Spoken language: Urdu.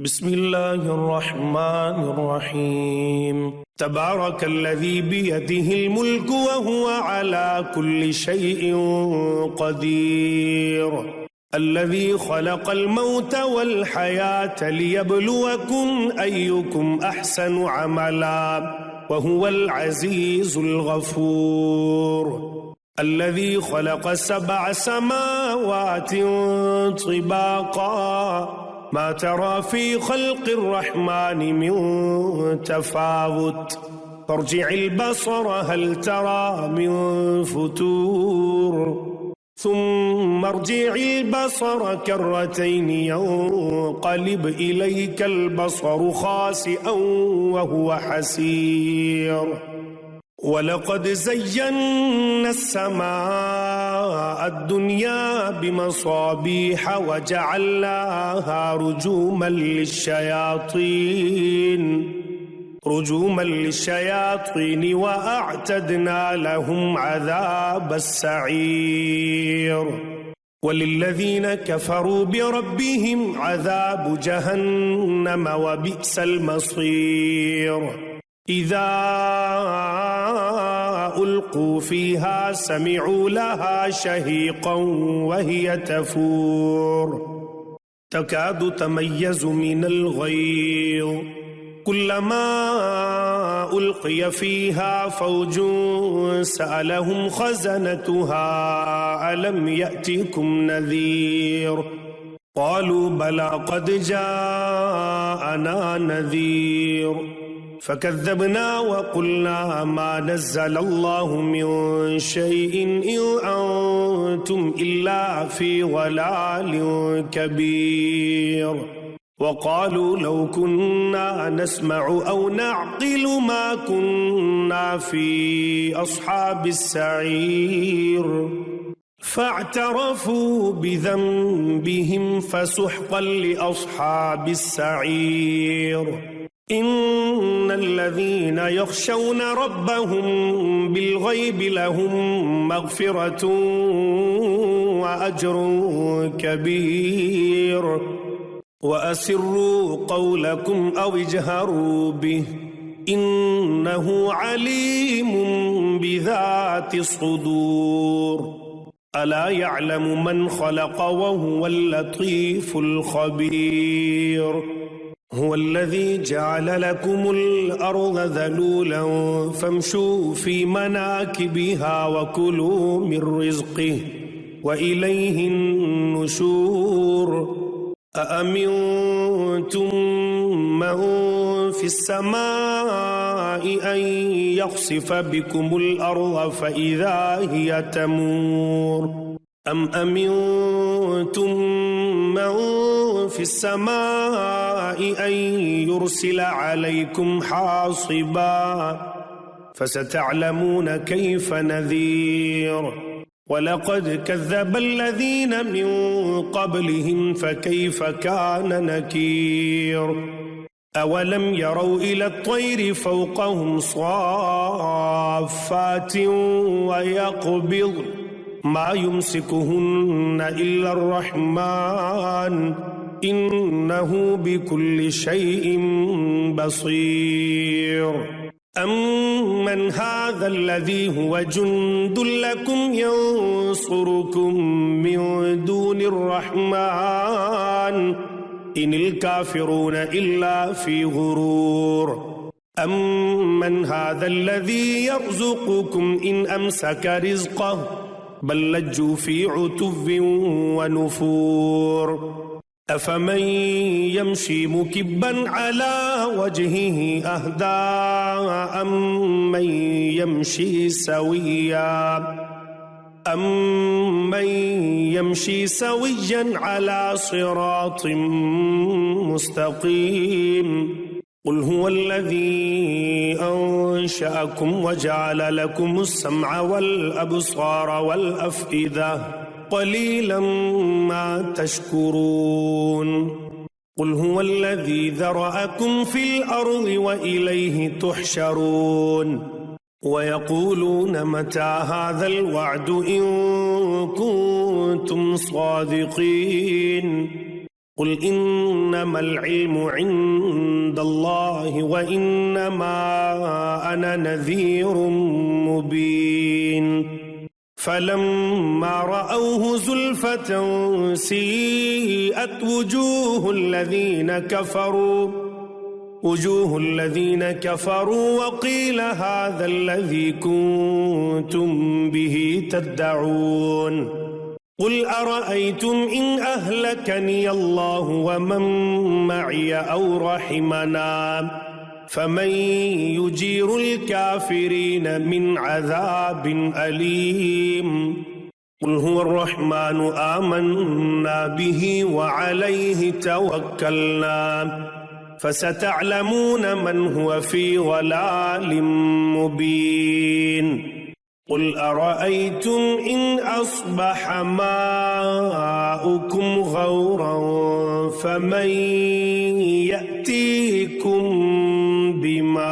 بسم الله الرحمن الرحيم تبارك الذي بيده الملك وهو على كل شيء قدير الذي خلق الموت والحياة ليبلوكم أيكم أحسن عملا وهو العزيز الغفور الذي خلق 7 سماوات طباقا ما ترى في خلق الرحمن من تفاوت فارجع البصر هل ترى من فتور ثم ارجع البصر كرتين ينقلب إليك البصر خاسئا وهو حسير ولقد زينا السماء الدنيا بمصابيح وجعلناها رجوما للشياطين وأعتدنا لهم عذاب السعير وللذين كفروا بربهم عذاب جهنم وبئس المصير إذا ألقوا فيها سمعوا لها شهيقا وهي تفور تكاد تميز من الغيظ كلما ألقي فيها فوج سألهم خزنتها ألم يأتكم نذير قالوا بلى قد جاءنا نذير فكذبنا وقلنا ما نزل الله من شيء إن أنتم إلا في ضلال كبير وقالوا لو كنا نسمع أو نعقل ما كنا في أصحاب السعير فاعترفوا بذنبهم فسحقا لأصحاب السعير إن الذين يخشون ربهم بالغيب لهم مغفرة وأجر كبير وأسروا قولكم أو اجهروا به إنه عليم بذات الصدور ألا يعلم من خلق وهو اللطيف الخبير هو الذي جعل لكم الأرض ذلولا فامشوا في مناكبها وكلوا من رزقه وإليه النشور أأمنتم من في السماء أن يخسف بكم الأرض فإذا هي تمور أم أمنتم من في السماء أن يرسل عليكم حاصبا فستعلمون كيف نذير ولقد كذب الذين من قبلهم فكيف كان نكير أولم يروا إلى الطير فوقهم صافات ويقبض ما يمسكهن إلا الرحمن إنه بكل شيء بصير أمن هذا الذي هو جند لكم ينصركم من دون الرحمن إن الكافرون إلا في غرور أمن هذا الذي يرزقكم إن أمسك رزقه بل لجوا في عتو ونفور أفمن يمشي مكبا على وجهه أهدى أمن يمشي سويا على صراط مستقيم قل هو الذي أنشأكم وجعل لكم السمع والأبصار والأفئدة قليلا ما تشكرون قل هو الذي ذرأكم في الأرض وإليه تحشرون ويقولون متى هذا الوعد إن كنتم صادقين قل إنما العلم عند الله وإنما أنا نذير مبين فلما رأوه زلفة سيئت وجوه الذين كفروا وقيل هذا الذي كنتم به تدعون قل أرأيتم إن أهلكني الله ومن معي أو رحمنا فمن يجير الكافرين من عذاب أليم قل هو الرحمن آمنا به وعليه توكلنا فستعلمون من هو في ضلال مبين قل أرأيتم إن أصبح ماؤكم غورا فمن يأتيكم بماء